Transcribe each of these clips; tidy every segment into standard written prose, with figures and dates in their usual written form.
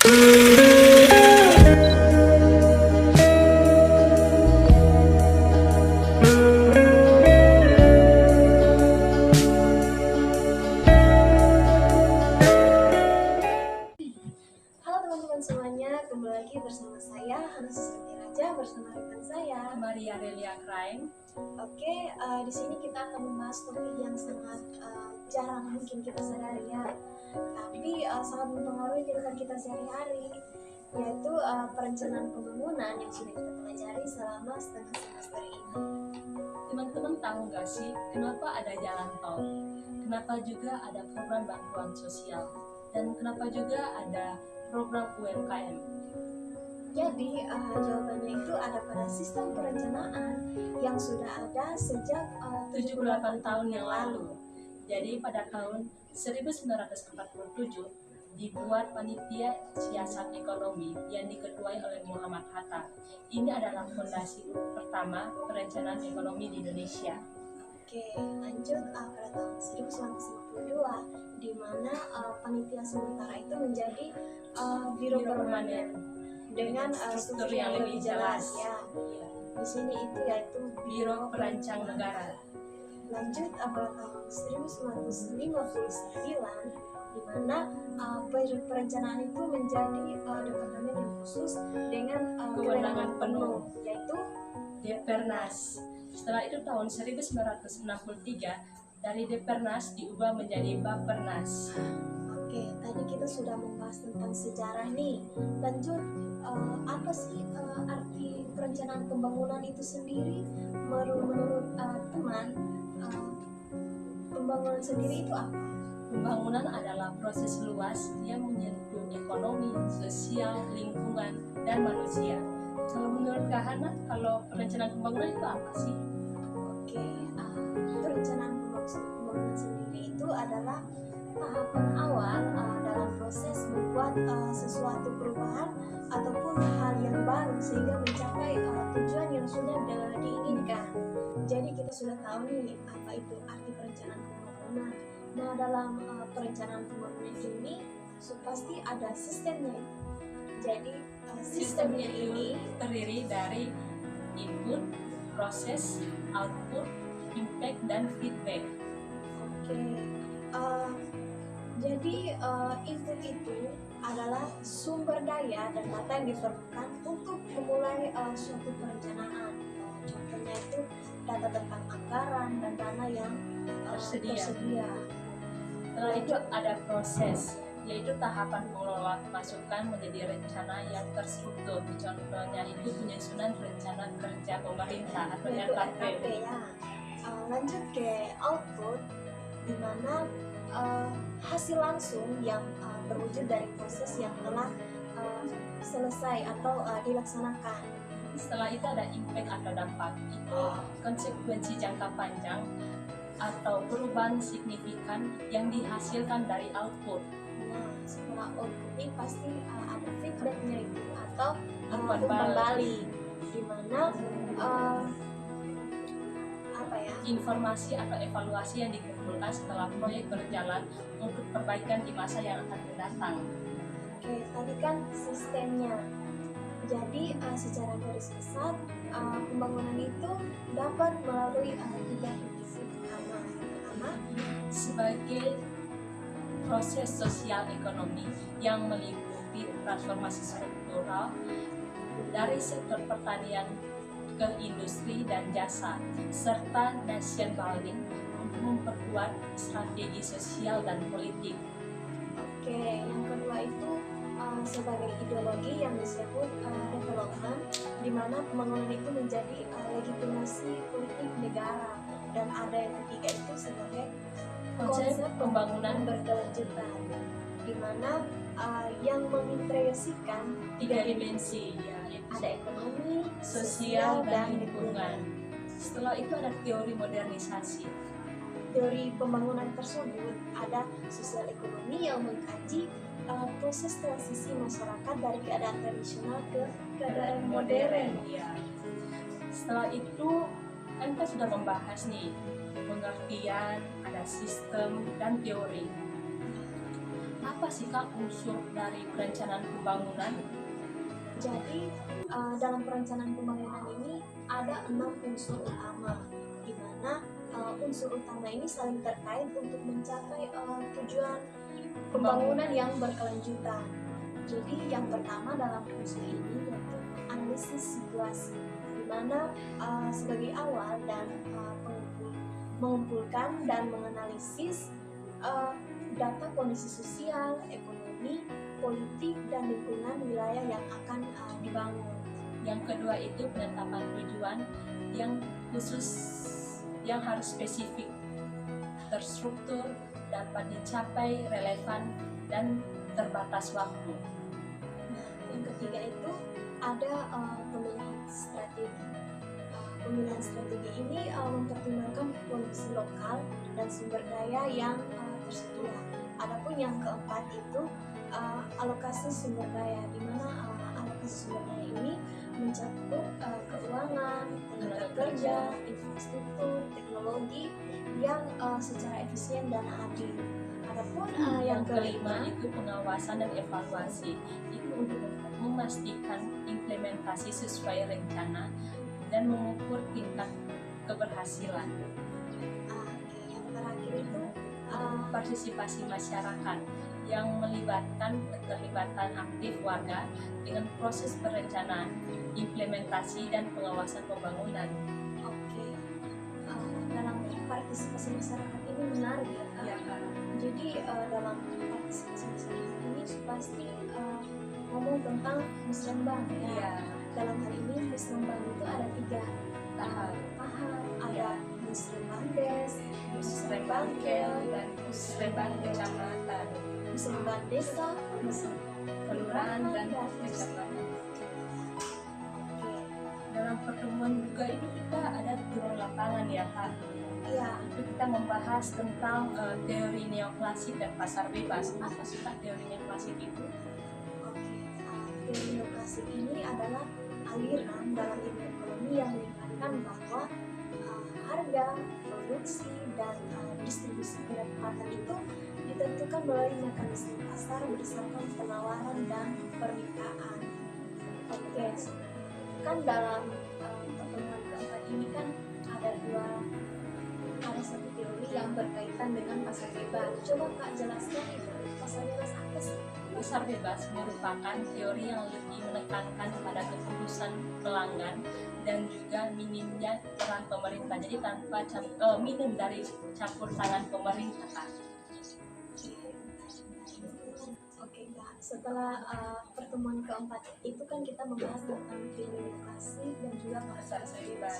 teman-teman semuanya, kembali lagi bersama saya Hana Susanti Raja bersama rekan saya Maria Relia Krain. Oke, di sini kita akan membahas topik yang sangat jarang mungkin kita sadari ya, tapi sangat mempengaruhi kehidupan kita sehari-hari, yaitu perencanaan pembangunan yang sudah kita pelajari selama setengah semester ini. Teman-teman tahu nggak sih kenapa ada jalan tol? Kenapa juga ada program bantuan sosial? Dan kenapa juga ada program UMKM? Jadi jawabannya itu ada pada sistem perencanaan yang sudah ada sejak 78 tahun yang lalu. Jadi pada tahun 1947 dibuat panitia siasat ekonomi yang diketuai oleh Muhammad Hatta. Ini adalah fondasi pertama perencanaan ekonomi di Indonesia. Oke, lanjut pada tahun 1952 di mana panitia sementara itu menjadi biro permanen dengan struktur yang lebih jelas ya. Di sini itu yaitu Biro Perancang Negara. Lanjut pada tahun 1959 di mana perencanaan itu menjadi departemen yang khusus dengan kewenangan penuh yaitu Depernas. Setelah itu tahun 1963 dari Depernas diubah menjadi Bapernas. Oke, tadi kita sudah membahas tentang sejarah nih. Lanjut, apa sih arti perencanaan pembangunan itu sendiri? Menurut teman, pembangunan sendiri itu apa? Pembangunan adalah proses luas yang menyentuh ekonomi, sosial, lingkungan, dan manusia. Kalau menurut Kak Hana, kalau perencanaan pembangunan itu apa sih? Oke, perencanaan pembangunan sendiri itu adalah tahapan awal dalam proses membuat sesuatu perubahan ataupun hal yang baru sehingga mencapai tujuan yang sudah diinginkan. Jadi kita sudah tahu nih apa itu arti perencanaan pembangunan. Nah, dalam perencanaan pembangunan ini pasti ada sistemnya. Jadi sistemnya ini terdiri dari input, proses, output, impact, dan feedback. Oke. Jadi input itu adalah sumber daya dan data yang diperlukan untuk memulai suatu perencanaan. Contohnya itu data tentang anggaran dan dana yang tersedia. Setelah itu ada proses, yaitu tahapan pengelolaan pemasukan menjadi rencana yang terstruktur. Contohnya itu penyusunan rencana kerja pemerintah atau RKP. Ya. Lanjut ke output, di mana hasil langsung yang berwujud dari proses yang telah selesai atau dilaksanakan. Setelah itu ada impact atau dampak, itu konsekuensi jangka panjang atau perubahan signifikan yang dihasilkan dari output. Nah, setelah output ini pasti ada feedbacknya itu atau umpan balik, di mana informasi atau evaluasi yang dikumpulkan setelah proyek berjalan untuk perbaikan di masa yang akan mendatang. Oke, tadi kan sistemnya. Jadi secara garis besar pembangunan itu dapat melalui tiga divisi pertama sebagai proses sosial ekonomi yang meliputi transformasi struktural dari sektor pertanian ke industri dan jasa, serta nation building untuk memperkuat strategi sosial dan politik. Oke, yang kedua itu sebagai ideologi yang disebut development, di mana pembangunan itu menjadi legitimasi politik negara, dan ada yang ketiga itu sebagai konsep pembangunan berkelanjutan, di mana yang mengintegrasikan tiga dimensi, ada ekonomi, sosial, dan lingkungan. Setelah itu ada teori modernisasi. Teori pembangunan tersebut ada sosial ekonomi yang mengkaji proses transisi masyarakat dari keadaan tradisional ke keadaan modern. Ya. Setelah itu kan kita sudah membahas nih pengertian, ada sistem dan teori. Apa sih Kak unsur dari perencanaan pembangunan? Jadi dalam perencanaan pembangunan ini ada 6 unsur utama, di mana unsur utama ini saling terkait untuk mencapai tujuan pembangunan yang berkelanjutan. Jadi yang pertama dalam unsur ini yaitu analisis situasi, di mana sebagai awal dan mengumpulkan dan menganalisis data kondisi sosial, ekonomi, politik, dan lingkungan wilayah yang akan dibangun. Yang kedua itu penetapan tujuan yang khusus, yang harus spesifik, terstruktur, dapat dicapai, relevan, dan terbatas waktu. Nah, yang ketiga itu ada pemilihan strategi. Pemilihan strategi ini mempertimbangkan kondisi lokal dan sumber daya yang tersedia. Adapun yang keempat itu alokasi sumber daya, di mana alokasi sumber daya ini mencakup keuangan, tenaga kerja, infrastruktur, teknologi yang secara efisien dan adil. Adapun yang kelima itu pengawasan dan evaluasi, itu untuk memastikan implementasi sesuai rencana dan mengukur tingkat keberhasilan. Yang terakhir itu partisipasi masyarakat yang melibatkan keterlibatan aktif warga dengan proses perencanaan, implementasi, dan pengawasan pembangunan. Oke. Dalam partisipasi masyarakat ini menarik ya Kak. Ya, Kak. Jadi dalam partisipasi masyarakat ini pasti ngomong tentang musrembang ya. Iya. Dalam hal ini musrembang itu ada 3 tahap, ada musrembang des, Musrembang kel, dan musrembang kecamatan, musrembang desa, kelurahan, dan kecamatan. Oke. Dalam pertemuan juga ini kita ada turun lapangan ya Kak. Iya. Itu kita membahas tentang teori neoklasik dan pasar bebas. Apa sih Kak teori neoklasik itu? Oke. Teori neoklasik ini adalah aliran dalam ilmu ekonomi yang menyatakan bahwa harga, produksi, dan distribusi pendapatan itu ditentukan melalui mekanisme pasar berdasarkan penawaran dan permintaan. Oke, kan dalam pertemuan keempat ini kan ada satu teori yang berkaitan dengan pasar bebas. Coba Kak jelaskan itu pasar bebas apa sih? Pasar bebas merupakan teori yang lebih menekankan pada keputusan pelanggan dan juga minimnya peran pemerintah. Jadi tanpa minim dari campur tangan pemerintah Kak. Oke Kak, setelah pertemuan keempat itu kan kita membahas tentang teori neoklasik dan juga pasar bebas.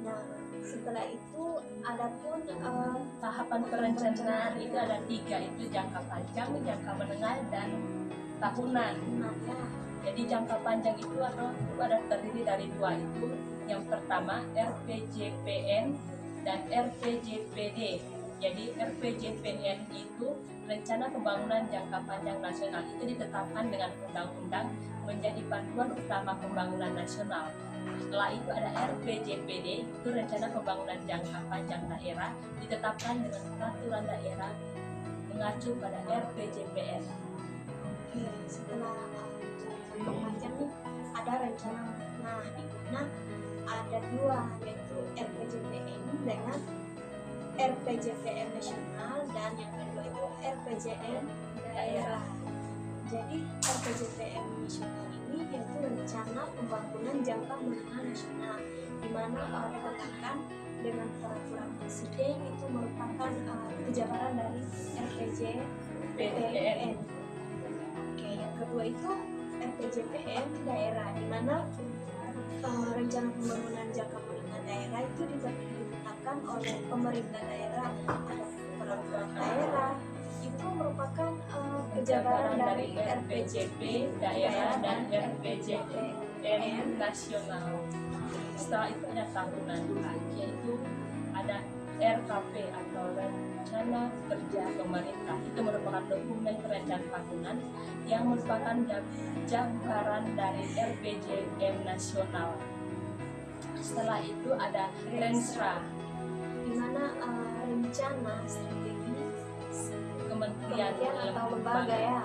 Nah, setelah itu adapun Tahapan perencanaan itu ada 3, itu jangka panjang, jangka menengah, dan tahunan. Jadi jangka panjang itu ada terdiri dari 2 itu. Yang pertama RPJPN dan RPJPD. Jadi RPJPN itu Rencana Pembangunan Jangka Panjang Nasional, itu ditetapkan dengan undang-undang menjadi panduan utama pembangunan nasional. Setelah itu ada RPJPD, itu Rencana Pembangunan Jangka Panjang Daerah, ditetapkan dengan peraturan daerah mengacu pada RPJPN. Oke, setelah jangka panjang nih ada rencana. Nah, di mana ada 2, yaitu RPJPN dengan RPJPN nasional, dan yang kedua itu RPJM daerah. Jadi RPJPN nasional ini yaitu Rencana Pembangunan Jangka Menengah Nasional, di mana dikatakan dengan peraturan presiden itu merupakan kejabaran dari RPJPN. Oke, yang kedua itu RPJPN daerah, di mana rencana pembangunan jangka menengah daerah itu ditetapkan oleh pemerintah daerah. Ada peraturan daerah itu merupakan kejabaran dari RPJP daerah dan RPJM nasional. Setelah itu ada tahunan, yaitu ada RKP atau Rencana Kerja Pemerintah. Itu merupakan dokumen perencanaan tahunan yang merupakan gambaran dari RPJM nasional. Setelah itu ada Renstra, di mana rencana strategi kementerian atau lembaga ya,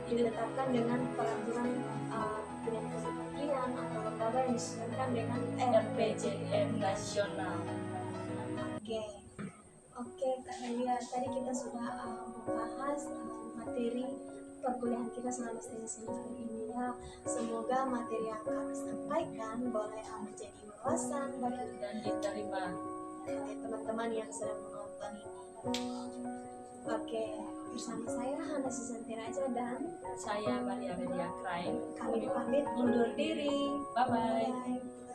ditetapkan dengan peraturan dengan kementerian atau lembaga yang disesuaikan dengan RPJM nasional. Oke, oke Kak Delia, tadi kita sudah membahas materi perkuliahan kita selama setengah semester ini ya. Semoga materi yang kami sampaikan boleh menjadi wawasan bagi Dan diterima oleh teman-teman yang sedang menonton ini. Oke, bersama saya Hana Susanti Raja dan saya Maria Media Krain. kami pamit undur diri. Bye bye. Bye.